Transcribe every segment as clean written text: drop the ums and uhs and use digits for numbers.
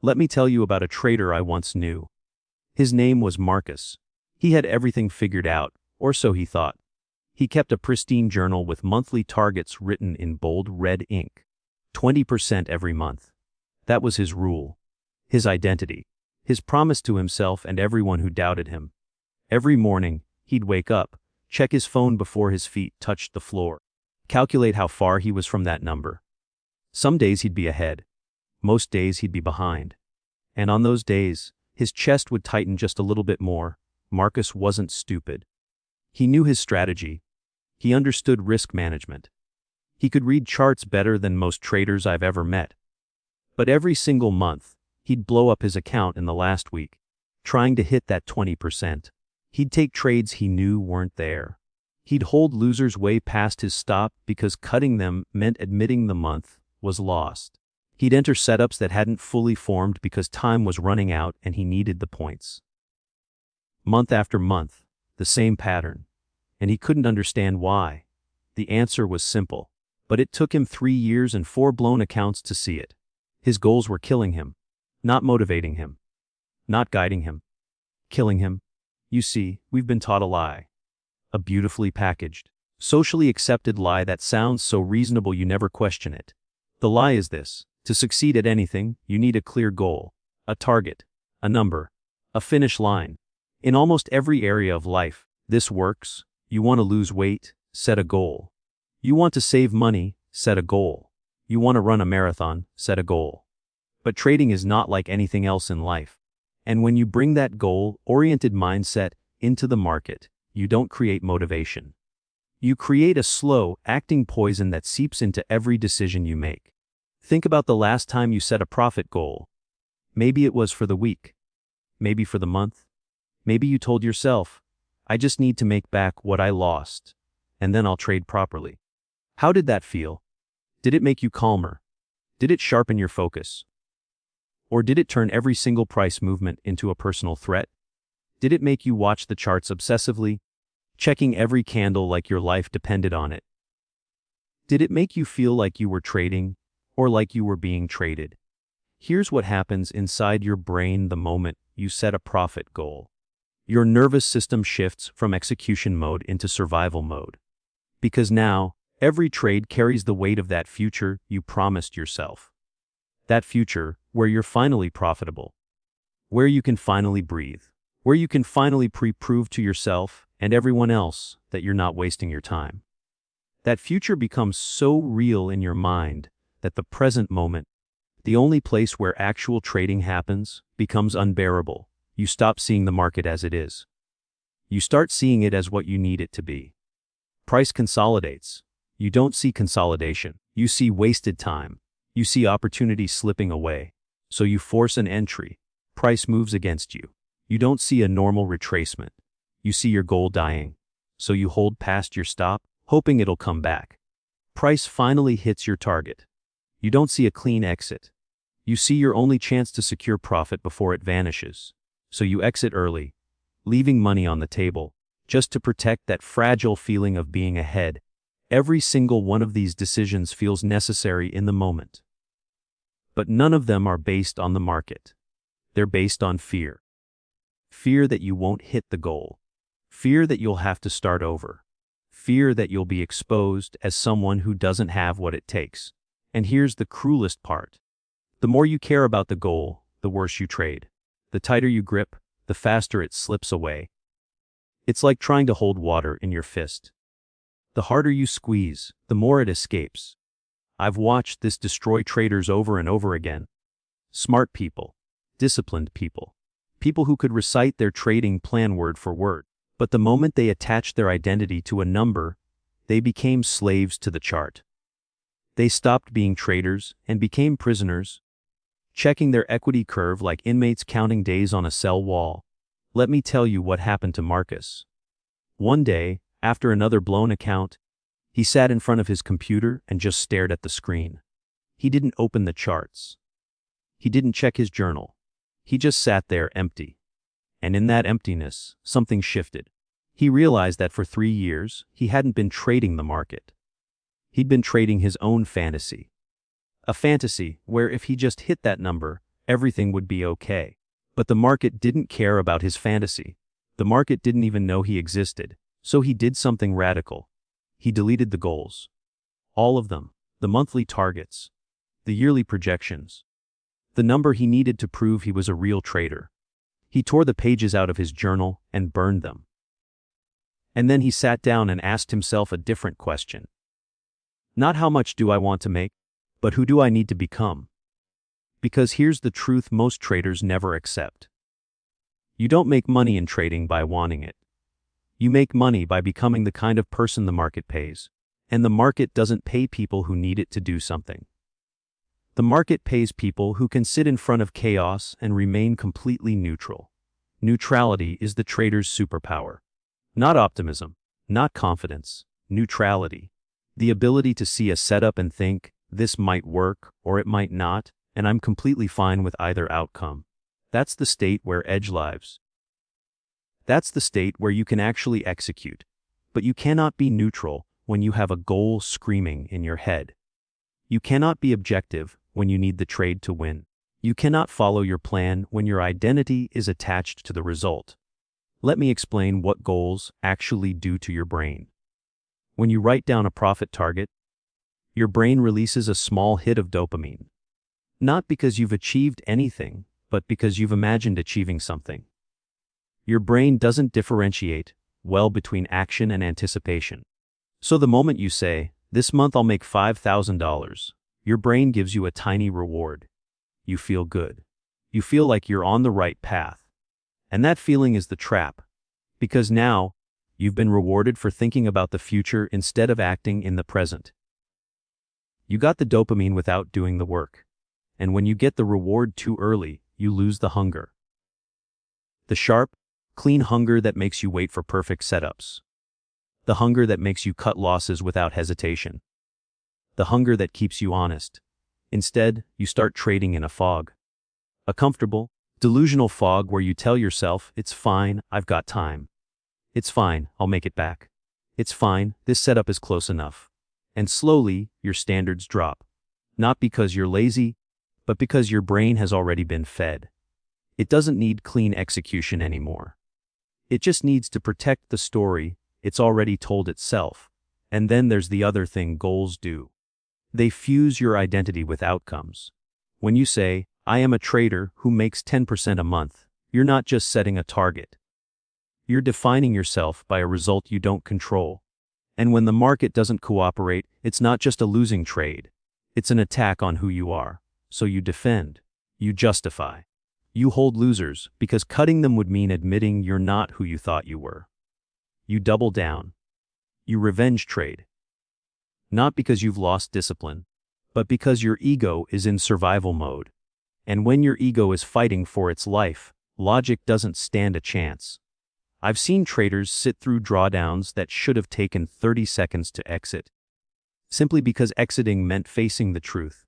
Let me tell you about a trader I once knew. His name was Marcus. He had everything figured out, or so he thought. He kept a pristine journal with monthly targets written in bold red ink. 20% every month. That was his rule. His identity. His promise to himself and everyone who doubted him. Every morning, he'd wake up, check his phone before his feet touched the floor, calculate how far he was from that number. Some days he'd be ahead. Most days he'd be behind. And on those days, his chest would tighten just a little bit more. Marcus wasn't stupid. He knew his strategy. He understood risk management. He could read charts better than most traders I've ever met. But every single month, he'd blow up his account in the last week, trying to hit that 20%. He'd take trades he knew weren't there. He'd hold losers way past his stop because cutting them meant admitting the month was lost. He'd enter setups that hadn't fully formed because time was running out and he needed the points. Month after month, the same pattern. And he couldn't understand why. The answer was simple. But it took him 3 years and 4 blown accounts to see it. His goals were killing him. Not motivating him. Not guiding him. Killing him. You see, we've been taught a lie. A beautifully packaged, socially accepted lie that sounds so reasonable you never question it. The lie is this: to succeed at anything, you need a clear goal, a target, a number, a finish line. In almost every area of life, this works. You want to lose weight, set a goal. You want to save money, set a goal. You want to run a marathon, set a goal. But trading is not like anything else in life. And when you bring that goal-oriented mindset into the market, you don't create motivation. You create a slow, acting poison that seeps into every decision you make. Think about the last time you set a profit goal. Maybe it was for the week. Maybe for the month. Maybe you told yourself, I just need to make back what I lost, and then I'll trade properly. How did that feel? Did it make you calmer? Did it sharpen your focus? Or did it turn every single price movement into a personal threat? Did it make you watch the charts obsessively, checking every candle like your life depended on it? Did it make you feel like you were trading, or like you were being traded? Here's what happens inside your brain the moment you set a profit goal. Your nervous system shifts from execution mode into survival mode. Because now, every trade carries the weight of that future you promised yourself. That future where you're finally profitable. Where you can finally breathe. Where you can finally prove to yourself and everyone else that you're not wasting your time. That future becomes so real in your mind that the present moment, the only place where actual trading happens, becomes unbearable. You stop seeing the market as it is. You start seeing it as what you need it to be. Price consolidates. You don't see consolidation. You see wasted time. You see opportunity slipping away. So you force an entry. Price moves against you. You don't see a normal retracement. You see your goal dying. So you hold past your stop, hoping it'll come back. Price finally hits your target. You don't see a clean exit. You see your only chance to secure profit before it vanishes. So you exit early, leaving money on the table, just to protect that fragile feeling of being ahead. Every single one of these decisions feels necessary in the moment. But none of them are based on the market. They're based on fear. Fear that you won't hit the goal. Fear that you'll have to start over. Fear that you'll be exposed as someone who doesn't have what it takes. And here's the cruelest part. The more you care about the goal, the worse you trade. The tighter you grip, the faster it slips away. It's like trying to hold water in your fist. The harder you squeeze, the more it escapes. I've watched this destroy traders over and over again. Smart people, disciplined people, people who could recite their trading plan word for word. But the moment they attached their identity to a number, they became slaves to the chart. They stopped being traders and became prisoners, checking their equity curve like inmates counting days on a cell wall. Let me tell you what happened to Marcus. One day, after another blown account, he sat in front of his computer and just stared at the screen. He didn't open the charts. He didn't check his journal. He just sat there empty. And in that emptiness, something shifted. He realized that for 3 years, he hadn't been trading the market. He'd been trading his own fantasy. A fantasy where if he just hit that number, everything would be okay. But the market didn't care about his fantasy. The market didn't even know he existed, so he did something radical. He deleted the goals. All of them, the monthly targets, the yearly projections, the number he needed to prove he was a real trader. He tore the pages out of his journal and burned them. And then he sat down and asked himself a different question. Not how much do I want to make, but who do I need to become? Because here's the truth most traders never accept. You don't make money in trading by wanting it. You make money by becoming the kind of person the market pays. And the market doesn't pay people who need it to do something. The market pays people who can sit in front of chaos and remain completely neutral. Neutrality is the trader's superpower. Not optimism, not confidence, neutrality. The ability to see a setup and think, this might work or it might not, and I'm completely fine with either outcome. That's the state where edge lives. That's the state where you can actually execute. But you cannot be neutral when you have a goal screaming in your head. You cannot be objective when you need the trade to win. You cannot follow your plan when your identity is attached to the result. Let me explain what goals actually do to your brain. When you write down a profit target, your brain releases a small hit of dopamine. Not because you've achieved anything, but because you've imagined achieving something. Your brain doesn't differentiate well between action and anticipation. So the moment you say, this month I'll make $5,000, your brain gives you a tiny reward. You feel good. You feel like you're on the right path. And that feeling is the trap. Because now, you've been rewarded for thinking about the future instead of acting in the present. You got the dopamine without doing the work. And when you get the reward too early, you lose the hunger. The sharp, clean hunger that makes you wait for perfect setups. The hunger that makes you cut losses without hesitation. The hunger that keeps you honest. Instead, you start trading in a fog. A comfortable, delusional fog where you tell yourself, it's fine, I've got time. It's fine, I'll make it back. It's fine, this setup is close enough. And slowly, your standards drop. Not because you're lazy, but because your brain has already been fed. It doesn't need clean execution anymore. It just needs to protect the story it's already told itself. And then there's the other thing goals do. They fuse your identity with outcomes. When you say, I am a trader who makes 10% a month, you're not just setting a target. You're defining yourself by a result you don't control. And when the market doesn't cooperate, it's not just a losing trade. It's an attack on who you are. So you defend. You justify. You hold losers because cutting them would mean admitting you're not who you thought you were. You double down. You revenge trade. Not because you've lost discipline, but because your ego is in survival mode. And when your ego is fighting for its life, logic doesn't stand a chance. I've seen traders sit through drawdowns that should have taken 30 seconds to exit, simply because exiting meant facing the truth.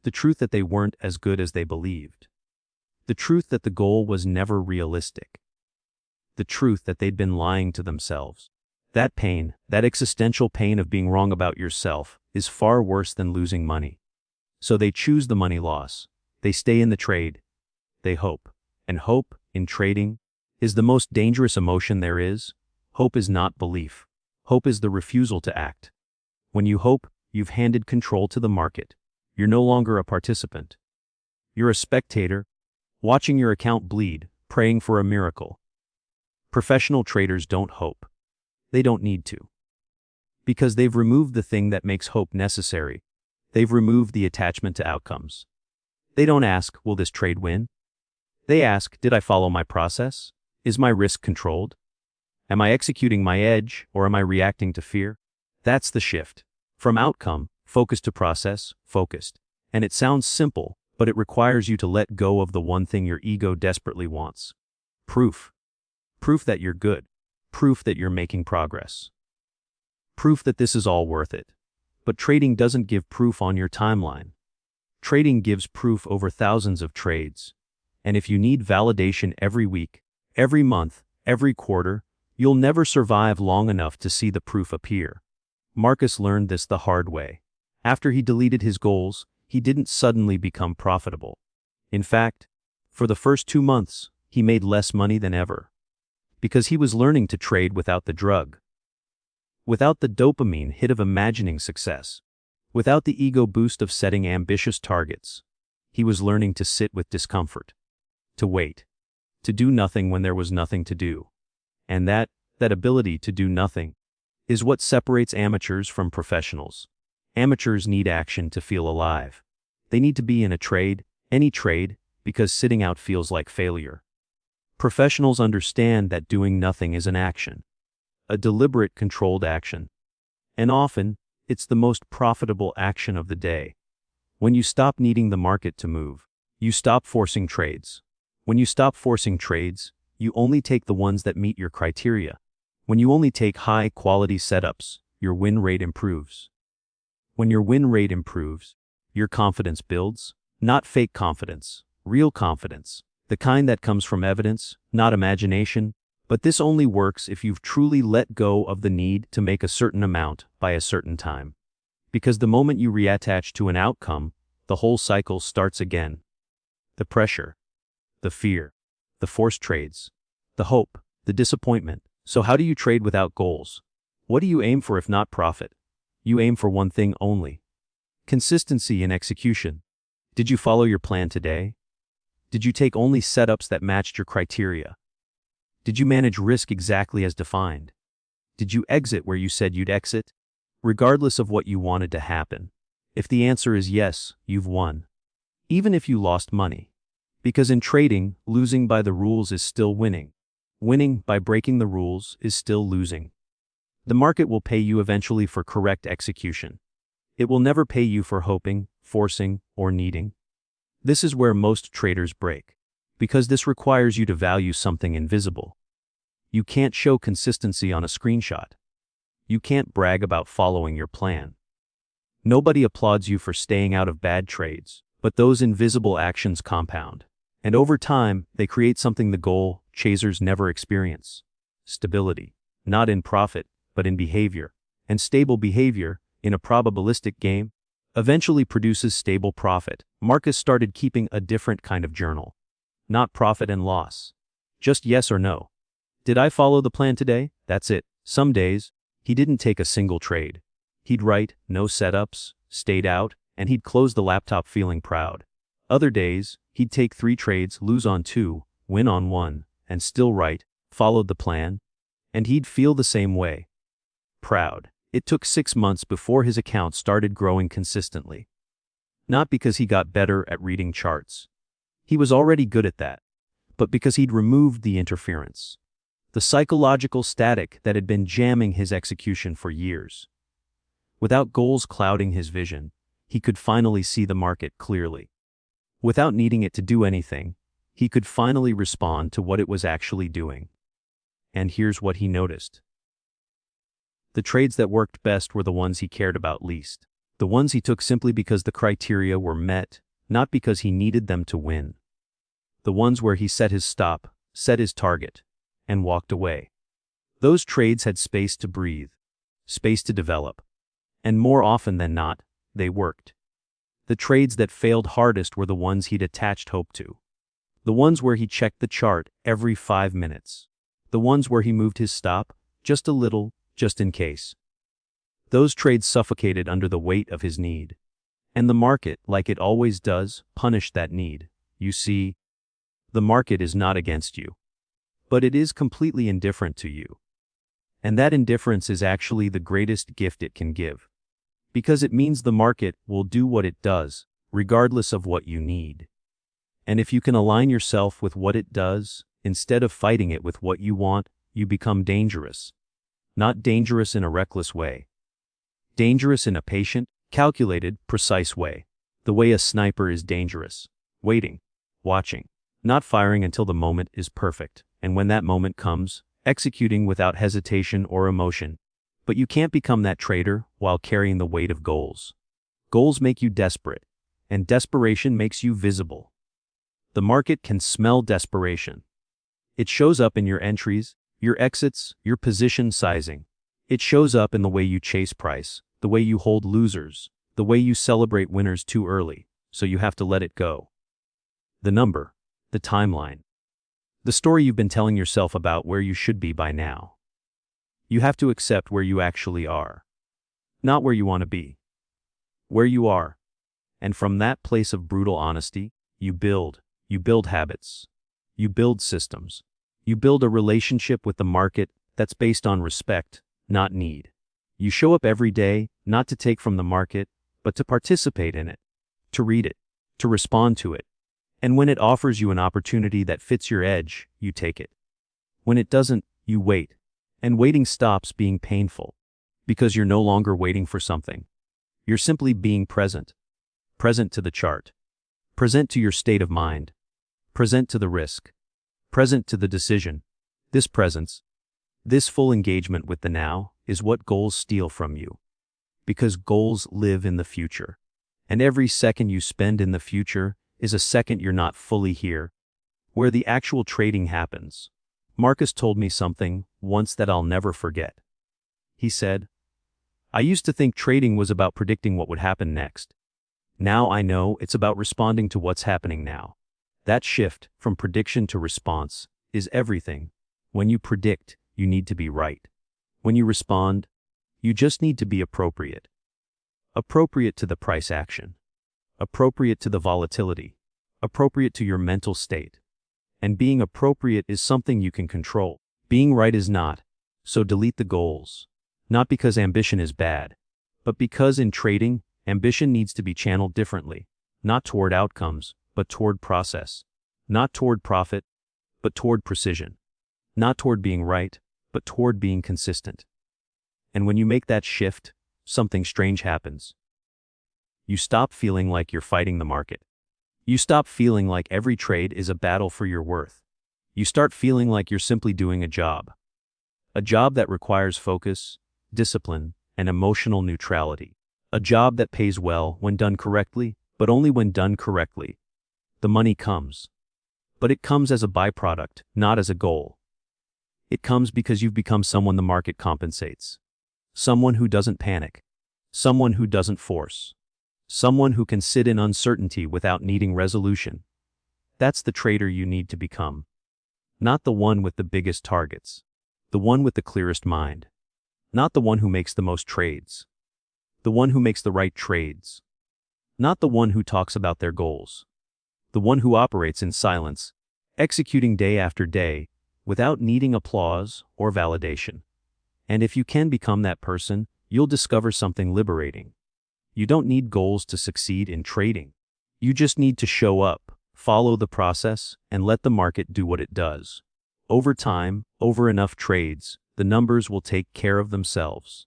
The truth that they weren't as good as they believed. The truth that the goal was never realistic. The truth that they'd been lying to themselves. That pain, that existential pain of being wrong about yourself, is far worse than losing money. So they choose the money loss. They stay in the trade. They hope. And hope, in trading, is the most dangerous emotion there is. Hope is not belief. Hope is the refusal to act. When you hope, you've handed control to the market. You're no longer a participant. You're a spectator, watching your account bleed, praying for a miracle. Professional traders don't hope. They don't need to. Because they've removed the thing that makes hope necessary. They've removed the attachment to outcomes. They don't ask, will this trade win? They ask, did I follow my process? Is my risk controlled? Am I executing my edge, or am I reacting to fear? That's the shift. From outcome, focused to process, focused. And it sounds simple, but it requires you to let go of the one thing your ego desperately wants. Proof. Proof that you're good. Proof that you're making progress. Proof that this is all worth it. But trading doesn't give proof on your timeline. Trading gives proof over thousands of trades. And if you need validation every week, every month, every quarter, you'll never survive long enough to see the proof appear. Marcus learned this the hard way. After he deleted his goals, he didn't suddenly become profitable. In fact, for the first 2 months, he made less money than ever. Because he was learning to trade without the drug. Without the dopamine hit of imagining success. Without the ego boost of setting ambitious targets. He was learning to sit with discomfort. To wait. To do nothing when there was nothing to do. And that ability to do nothing, is what separates amateurs from professionals. Amateurs need action to feel alive. They need to be in a trade, any trade, because sitting out feels like failure. Professionals understand that doing nothing is an action. A deliberate, controlled action. And often, it's the most profitable action of the day. When you stop needing the market to move, you stop forcing trades. When you stop forcing trades, you only take the ones that meet your criteria. When you only take high-quality setups, your win rate improves. When your win rate improves, your confidence builds, not fake confidence, real confidence, the kind that comes from evidence, not imagination. But this only works if you've truly let go of the need to make a certain amount by a certain time. Because the moment you reattach to an outcome, the whole cycle starts again. The pressure, the fear, the forced trades, the hope, the disappointment. So how do you trade without goals? What do you aim for if not profit? You aim for one thing only. Consistency in execution. Did you follow your plan today? Did you take only setups that matched your criteria? Did you manage risk exactly as defined? Did you exit where you said you'd exit? Regardless of what you wanted to happen. If the answer is yes, you've won. Even if you lost money. Because in trading, losing by the rules is still winning. Winning by breaking the rules is still losing. The market will pay you eventually for correct execution. It will never pay you for hoping, forcing, or needing. This is where most traders break. Because this requires you to value something invisible. You can't show consistency on a screenshot. You can't brag about following your plan. Nobody applauds you for staying out of bad trades, but those invisible actions compound. And over time, they create something the goal chasers never experience. Stability. Not in profit, but in behavior. And stable behavior, in a probabilistic game, eventually produces stable profit. Marcus started keeping a different kind of journal. Not profit and loss. Just yes or no. Did I follow the plan today? That's it. Some days, he didn't take a single trade. He'd write, no setups, stayed out, and he'd close the laptop feeling proud. Other days, he'd take 3 trades, lose on 2, win on 1, and still write, followed the plan, and he'd feel the same way. Proud. It took 6 months before his account started growing consistently. Not because he got better at reading charts. He was already good at that. But because he'd removed the interference. The psychological static that had been jamming his execution for years. Without goals clouding his vision, he could finally see the market clearly. Without needing it to do anything, he could finally respond to what it was actually doing. And here's what he noticed. The trades that worked best were the ones he cared about least. The ones he took simply because the criteria were met, not because he needed them to win. The ones where he set his stop, set his target, and walked away. Those trades had space to breathe, space to develop. And more often than not, they worked. The trades that failed hardest were the ones he'd attached hope to. The ones where he checked the chart every 5 minutes. The ones where he moved his stop, just a little, just in case. Those trades suffocated under the weight of his need. And the market, like it always does, punished that need. You see, the market is not against you. But it is completely indifferent to you. And that indifference is actually the greatest gift it can give. Because it means the market will do what it does, regardless of what you need. And if you can align yourself with what it does, instead of fighting it with what you want, you become dangerous. Not dangerous in a reckless way. Dangerous in a patient, calculated, precise way. The way a sniper is dangerous. Waiting. Watching. Not firing until the moment is perfect. And when that moment comes, executing without hesitation or emotion. But you can't become that trader while carrying the weight of goals. Goals make you desperate. And desperation makes you visible. The market can smell desperation. It shows up in your entries, your exits, your position sizing. It shows up in the way you chase price, the way you hold losers, the way you celebrate winners too early, so you have to let it go. The number, the timeline. The story you've been telling yourself about where you should be by now. You have to accept where you actually are. Not where you want to be. Where you are. And from that place of brutal honesty, you build habits. You build systems. You build a relationship with the market that's based on respect, not need. You show up every day, not to take from the market, but to participate in it, to read it, to respond to it. And when it offers you an opportunity that fits your edge, you take it. When it doesn't, you wait. And waiting stops being painful, because you're no longer waiting for something. You're simply being present. Present to the chart. Present to your state of mind. Present to the risk. Present to the decision. This presence, this full engagement with the now, is what goals steal from you. Because goals live in the future. And every second you spend in the future is a second you're not fully here, where the actual trading happens. Marcus told me something once that I'll never forget. He said, "I used to think trading was about predicting what would happen next. Now I know it's about responding to what's happening now." That shift from prediction to response is everything. When you predict, you need to be right. When you respond, you just need to be appropriate. Appropriate to the price action. Appropriate to the volatility. Appropriate to your mental state. And being appropriate is something you can control. Being right is not. So delete the goals. Not because ambition is bad, but because in trading, ambition needs to be channeled differently. Not toward outcomes, but toward process. Not toward profit, but toward precision. Not toward being right, but toward being consistent. And when you make that shift, something strange happens. You stop feeling like you're fighting the market. You stop feeling like every trade is a battle for your worth. You start feeling like you're simply doing a job. A job that requires focus, discipline, and emotional neutrality. A job that pays well when done correctly, but only when done correctly. The money comes. But it comes as a byproduct, not as a goal. It comes because you've become someone the market compensates. Someone who doesn't panic. Someone who doesn't force. Someone who can sit in uncertainty without needing resolution. That's the trader you need to become. Not the one with the biggest targets. The one with the clearest mind. Not the one who makes the most trades. The one who makes the right trades. Not the one who talks about their goals. The one who operates in silence, executing day after day, without needing applause or validation. And if you can become that person, you'll discover something liberating. You don't need goals to succeed in trading. You just need to show up, follow the process, and let the market do what it does. Over time, over enough trades, the numbers will take care of themselves.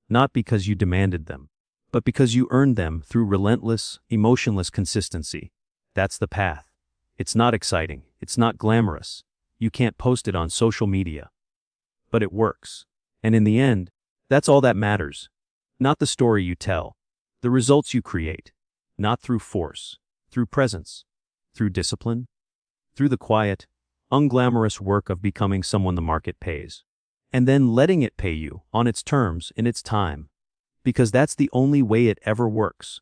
Not because you demanded them, but because you earned them through relentless, emotionless consistency. That's the path. It's not exciting. It's not glamorous. You can't post it on social media. But it works. And in the end, that's all that matters. Not the story you tell. The results you create. Not through force. Through presence. Through discipline. Through the quiet, unglamorous work of becoming someone the market pays. And then letting it pay you on its terms in its time. Because that's the only way it ever works.